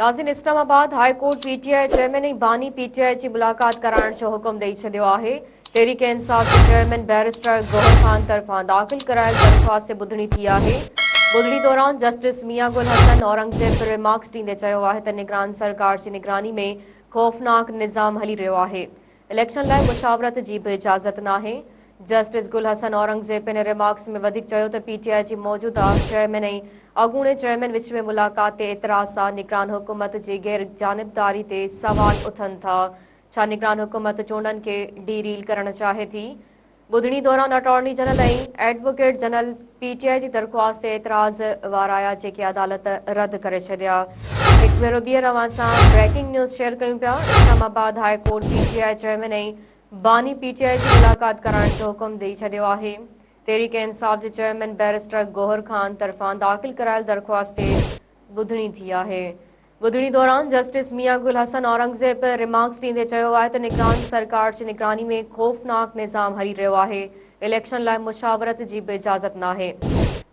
नाज़रीन, Islamabad high court PTI chairman ऐं बानी पीटीआई जी मुलाक़ात कराइण जो हुकुम ॾेई छॾियो आहे। तहरीक इंसाफ़ जे चेयरमैन बैरिस्टर गौहर खान तरफ़ां दाख़िल करायल दरख़्वास्त ॿुधणी थी आहे। ॿुधणी दौरान जस्टिस मियां गुल हसन औरंगज़ेब रिमार्क्स ॾींदे चयो आहे त निगरान सरकार जी निगरानी में ख़ौफ़नाक निज़ाम हली रहियो आहे। इलेक्शन लाइ मुशावरत जी बि इजाज़त नाहे। जस्टिस गुल हसन औरंगज़ेब इन रिमार्क्स में वधीक चयो त पीटीआई जी मौजूदा चेयरमैन ऐं अॻूणे चेयरमैन विच में मुलाक़ात ते एतिराज़ सां निगरान हुकूमत जी गैर जानिबदारी ते सवाल उथनि था। छा निगरान हुकूमत चूंडनि खे डीरील करणु चाहे थी? ॿुधणी दौरान अटॉर्नी जनरल ऐं एडवोकेट जनरल पीटीआई जी दरख़्वास्त ते एतिराज़ वाराया, जेके अदालत रद्द करे छॾिया। हिकु भेरो ॿीहर अवां सां ब्रेकिंग न्यूज़ शेयर कयूं पिया। Islamabad high court PTI chairman ऐं बानी पीटीआई जी मुलाक़ात कराइण जो हुकुम ॾेई छॾियो आहे। तहरीक इंसाफ़ जे चेयरमैन बैरिस्टर गौहर खान तरफ़ां दाख़िल करायल दरख़्वास्त ते ॿुधणी थी आहे। ॿुधणी दौरान जस्टिस मियां गुल हसन औरंगज़ेब रिमार्क्स ॾींदे चयो आहे त निगरान सरकार जी निगरानी में ख़ौफ़नाक निज़ाम हली रहियो आहे। इलेक्शन लाइ मुशावरत जी बि इजाज़त नाहे।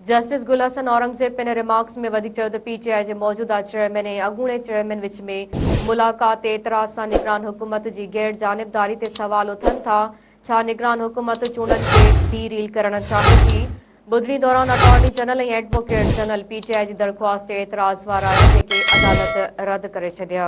जस्टिस गुल हसन औरंगज़ेब इन रिमार्क्स में वधीक चयो त पीटीआई जे मौजूदा चेयरमैन ऐं अॻूणे चेयरमैन विच में मुलाक़ात ते एतिराज़ सां निगरान हुकूमत जी गैर जानिबदारी ते सवाल उथनि था। छा निगरान हुकूमत चूंडनि खे डीरील करणु चाहे थी? ॿुधणी दौरान अटॉर्नी जनरल ऐं एडवोकेट जनरल पीटीआई जी दरख़्वास्त ते एतिराज़ वाराया, जेके अदालत रद्द करे छॾिया।